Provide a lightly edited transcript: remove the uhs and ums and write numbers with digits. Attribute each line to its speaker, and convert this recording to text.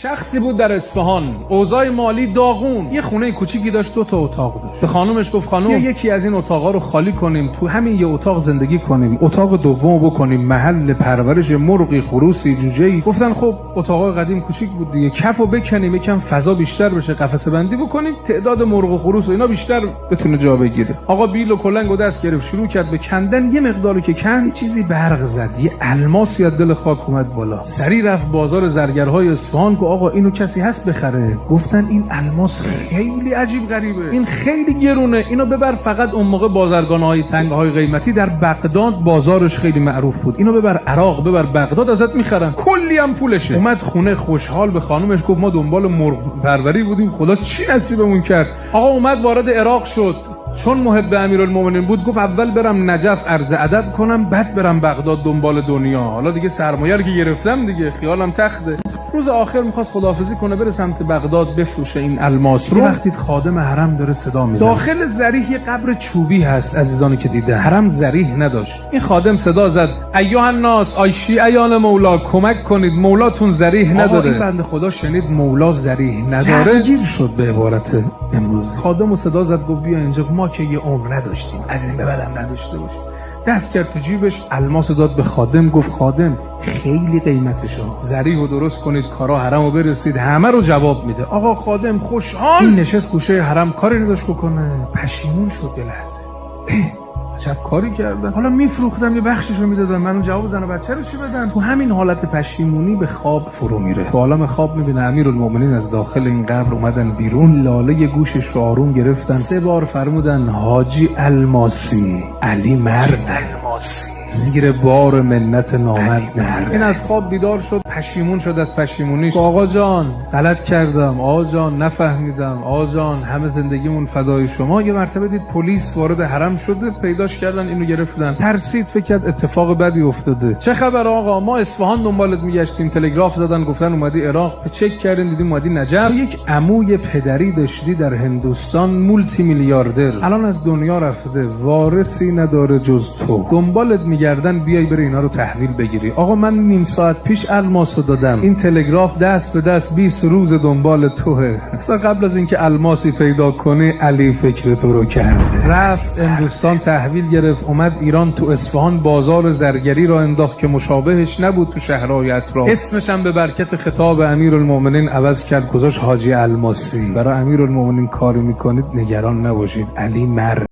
Speaker 1: شخصی بود در اصفهان، اوضاع مالی داغون، یه خونه کوچیکی داشت، 2 تا اتاق داشت. به خانومش گفت خانم یکی از این اتاقا رو خالی کنیم، تو همین یه اتاق زندگی کنیم، اتاق دوم بکنیم محل پرورش مرغی، خروسی، جوجه‌ای. گفتن خب اتاقا قدیم کوچیک بود دیگه، کفو بکنیم یکم فضا بیشتر بشه، قفسه بندی بکنیم، تعداد مرغ و خروس و اینا بیشتر بتونه جا بگیره. آقا بیل و کلنگو دست گرفت، شروع کرد به کندن. یه مقداری که کند چیزی برق زد، یه الماسی از دل خاک اومد بالا. سری رفت بازار زرگرهای اصفهان که آقا اینو کسی هست بخره. گفتن این الماس خیلی عجیب غریبه، این خیلی گرونه، اینو ببر فقط اون موقع بازرگان‌های تنگ‌های قیمتی در بغداد بازارش خیلی معروف بود، اینو ببر عراق، ببر بغداد ازت میخرن، کلی هم پولشه. اومد خونه خوشحال به خانومش گفت ما دنبال مرغ پروری بودیم، خدا چی نصیبمون کرد. آقا اومد وارد عراق شد، چون محب امیرالمومنین بود گفت اول برم نجف عرض ادب کنم، بعد برم بغداد دنبال دنیا. حالا دیگه سرمایه رو که گرفتم دیگه، خیالم تخته. روز آخر میخواست خداحافظی کنه بره سمت بغداد بفروشه این الماس رو. وقتی خادم حرم داره صدا میزنه، داخل ضریح یه قبر چوبی هست، عزیزانی که دیده حرم ضریح نداشت. این خادم صدا زد ایها الناس، ای شیعیان مولا، کمک کنید، مولاتون ضریح نداره. این بنده خدا شنید مولا ضریح نداره، گیر شد به عبارت امروز. خادم صدا زد گفت بیا اینجا، ما که یه عمر نداشتیم، از این به بعدم نداشته باشیم. دست کرد تو جیبش، الماس داد به خادم، گفت خادم خیلی قیمتشه، ضریحو درست کنید کارا حرمو برسید. همه رو جواب میده. آقا خادم خوشحال این نشست گوشه حرم، کاری نداشت بکنه، پشیمون شد یه لحظه. عجب کاری کردن، حالا میفروختم یه بخششو میدادم، منو جواب زن و بچه رو چی بدن. تو همین حالت پشیمونی به خواب فرو میره. تو عالم خواب میبینه امیرالمومنین از داخل این قبر اومدن بیرون، لاله گوشش رو آروم گرفتن، 3 بار فرمودن حاجی الماسی، علی مرد الماسی، زیر بار منت نامرد. این از خواب بیدار شد، پشیمون شد از پشیمونیش. آقا جان غلط کردم، آقا جان نفهمیدم، آقا جان همه زندگیمون فدای شما. یه مرتبه دید پلیس وارد حرم شده، پیداش کردن، اینو گرفتن. ترسید، فکر کرد اتفاق بدی افتاده. چه خبر آقا؟ ما اصفهان دنبالت میگشتیم، تلگراف زدن گفتن اومدی عراق، چک کردیم دیدیم اومدی نجف. یک عموی پدری داشتی در هندوستان، مولتی میلیاردر، الان از دنیا رفته، وارثی نداره جز تو، دنبالت میگردن، بیای بری اینا رو تحویل بگیری. آقا من نیم ساعت پیش الماسو دادم، این تلگراف دست به دست 20 روز دنبال توه. اصلا قبل از اینکه الماسی پیدا کنی علی فکر تو رو کرده. رفت هندوستان تحویل گرفت، اومد ایران، تو اصفهان بازار زرگری را انداخت که مشابهش نبود تو شهرهای اطراف. اسمش هم به برکت خطاب امیرالمومنین عوض کرد، گذاشت حاجی الماسی. برای امیرالمومنین کاری میکنید نگران نباشید، علی مرد.